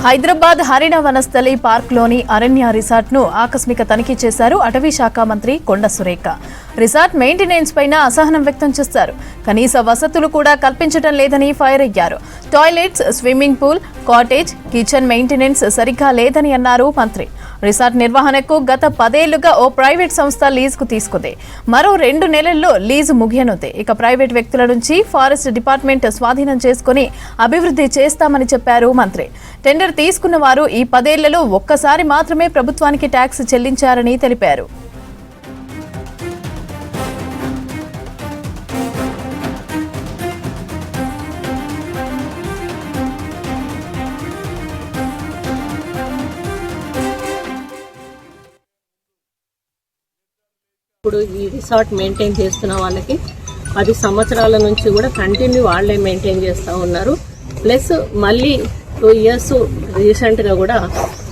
హైదరాబాద్ హరిణ వనస్థలి పార్క్లోని అరణ్య రిసార్ట్ను ఆకస్మిక తనిఖీ చేశారు అటవీ శాఖ మంత్రి కొండ సురేఖ. రిసార్ట్ మెయింటెనెన్స్ పైన అసహనం వ్యక్తం చేశారు. కనీస వసతులు కూడా కల్పించడం లేదని ఫైర్ అయ్యారు. Toilets, swimming pool, cottage, kitchen maintenance సరిగ్గా లేదని అన్నారు మంత్రి. రిసార్ట్ నిర్వహణకు గత 10 ఏళ్లుగా ఓ ప్రైవేట్ సంస్థ లీజుకు తీసుకుంది. మరో 2 నెలల్లో లీజు ముగియనుంది. ఇక ప్రైవేట్ వ్యక్తుల నుంచి ఫారెస్ట్ డిపార్ట్మెంట్ స్వాధీనం చేసుకుని అభివృద్ధి చేస్తామని చెప్పారు మంత్రి. టెండర్ తీసుకున్న వారు ఈ 10 ఏళ్లలో ఒక్కసారి మాత్రమే ప్రభుత్వానికి ట్యాక్స్ చెల్లించారని తెలిపారు. ఇప్పుడు ఈ రిసార్ట్ మెయింటైన్ చేస్తున్న వాళ్ళకి 10 సంవత్సరాల నుంచి కూడా కంటిన్యూ వాళ్లే మెయింటైన్ చేస్తూ ఉన్నారు. ప్లస్ మళ్ళీ 2 ఇయర్స్ రీసెంట్గా కూడా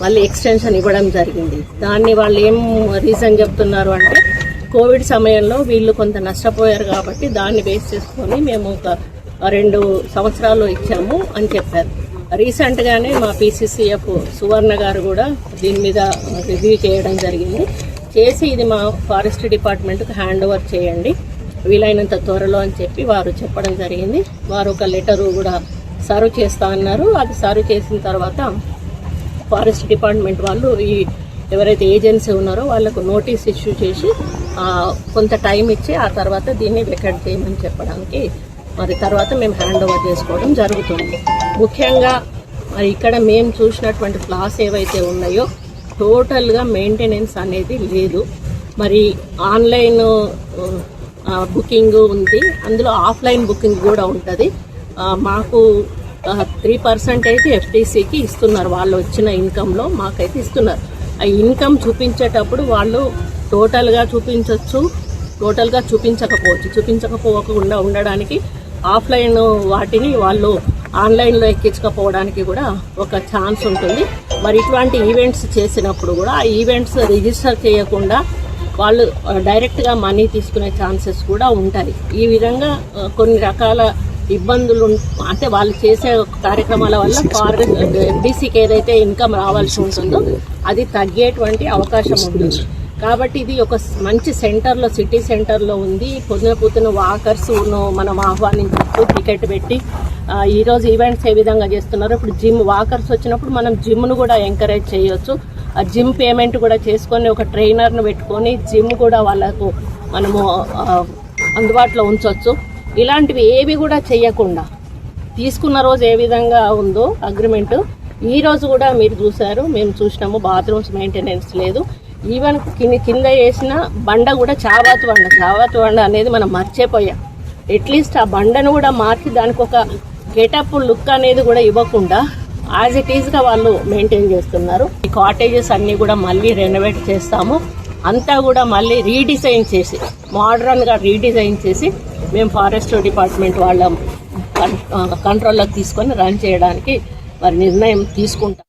మళ్ళీ ఎక్స్టెన్షన్ ఇవ్వడం జరిగింది. దాన్ని వాళ్ళు ఏం రీజన్ చెప్తున్నారు అంటే కోవిడ్ సమయంలో వీళ్ళు కొంత నష్టపోయారు కాబట్టి దాన్ని బేస్ చేసుకొని మేము ఒక 2 సంవత్సరాలు ఇచ్చాము అని చెప్పారు. రీసెంట్గానే మా PCCF సువర్ణ గారు కూడా దీని మీద రివ్యూ చేయడం జరిగింది. చేసి ఇది మా ఫారెస్ట్ డిపార్ట్మెంట్కి హ్యాండ్ ఓవర్ చేయండి వీలైనంత త్వరలో అని చెప్పి వారు చెప్పడం జరిగింది. వారు ఒక లెటరు కూడా సర్వ్ చేస్తా అన్నారు. అది సర్వ్ చేసిన తర్వాత ఫారెస్ట్ డిపార్ట్మెంట్ వాళ్ళు ఈ ఎవరైతే ఏజెన్సీ ఉన్నారో వాళ్ళకు నోటీస్ ఇష్యూ చేసి కొంత టైం ఇచ్చి ఆ తర్వాత దీన్ని వెకెట్ చేయమని చెప్పడానికి మరి తర్వాత మేము హ్యాండ్ ఓవర్ చేసుకోవడం జరుగుతుంది. ముఖ్యంగా మరి ఇక్కడ మేము చూసినటువంటి ఫ్లాస్ ఏవైతే ఉన్నాయో టోటల్గా మెయింటెనెన్స్ అనేది లేదు. మరి ఆన్లైన్ బుకింగ్ ఉంది, అందులో ఆఫ్లైన్ బుకింగ్ కూడా ఉంటుంది. మాకు 3% FTCకి ఇస్తున్నారు. వాళ్ళు వచ్చిన ఇన్కంలో మాకైతే ఇస్తున్నారు. ఆ ఇన్కమ్ చూపించేటప్పుడు వాళ్ళు టోటల్గా చూపించవచ్చు, టోటల్గా చూపించకపోకుండా ఉండడానికి ఆఫ్లైన్ వాటిని వాళ్ళు ఆన్లైన్లో ఎక్కించకపోవడానికి కూడా ఒక ఛాన్స్ ఉంటుంది. మరి ఇటువంటి ఈవెంట్స్ చేసినప్పుడు కూడా ఆ ఈవెంట్స్ రిజిస్టర్ చేయకుండా వాళ్ళు డైరెక్ట్గా మనీ తీసుకునే ఛాన్సెస్ కూడా ఉంటాయి. ఈ విధంగా కొన్ని రకాల ఇబ్బందులు అంటే వాళ్ళు చేసే కార్యక్రమాల వల్ల FDCకి ఏదైతే ఇన్కమ్ రావాల్సి ఉంటుందో అది తగ్గేటువంటి అవకాశం ఉంటుంది. కాబట్టి ఇది ఒక మంచి సెంటర్లో, సిటీ సెంటర్లో ఉంది. పొద్దున వాకర్స్ మనం ఆహ్వానించవచ్చు, టికెట్ పెట్టి ఈరోజు ఈవెంట్స్ ఏ విధంగా చేస్తున్నారు. ఇప్పుడు జిమ్ వాకర్స్ వచ్చినప్పుడు మనం జిమ్ను కూడా ఎంకరేజ్ చేయొచ్చు. ఆ జిమ్ పేమెంట్ కూడా చేసుకొని ఒక ట్రైనర్ను పెట్టుకొని జిమ్ కూడా వాళ్ళకు మనము అందుబాటులో ఉంచవచ్చు. ఇలాంటివి ఏవి కూడా చేయకుండా తీసుకున్న రోజు ఏ విధంగా ఉందో అగ్రిమెంట్ ఈ రోజు కూడా మీరు చూసారు, మేము చూసినాము. బాత్రూమ్స్ మెయింటెనెన్స్ లేదు. ఈవెన్ కింద వేసిన బండ కూడా చావాతు బండ అనేది మనం మర్చిపోయాం. అట్లీస్ట్ ఆ బండను కూడా మార్చి దానికి ఒక గెటప్ లుక్ అనేది కూడా ఇవ్వకుండా యాజ్ ఇట్ ఈజ్గా వాళ్ళు మెయింటైన్ చేస్తున్నారు. ఈ కాటేజెస్ అన్నీ కూడా మళ్ళీ రెనోవేట్ చేస్తాము. అంతా కూడా మళ్ళీ రీడిజైన్ చేసి మోడర్న్గా రీడిజైన్ చేసి మేము ఫారెస్ట్ డిపార్ట్మెంట్ వాళ్ళ కంట్రోల్లోకి తీసుకొని రన్ చేయడానికి మరి నిర్ణయం తీసుకుంటాం.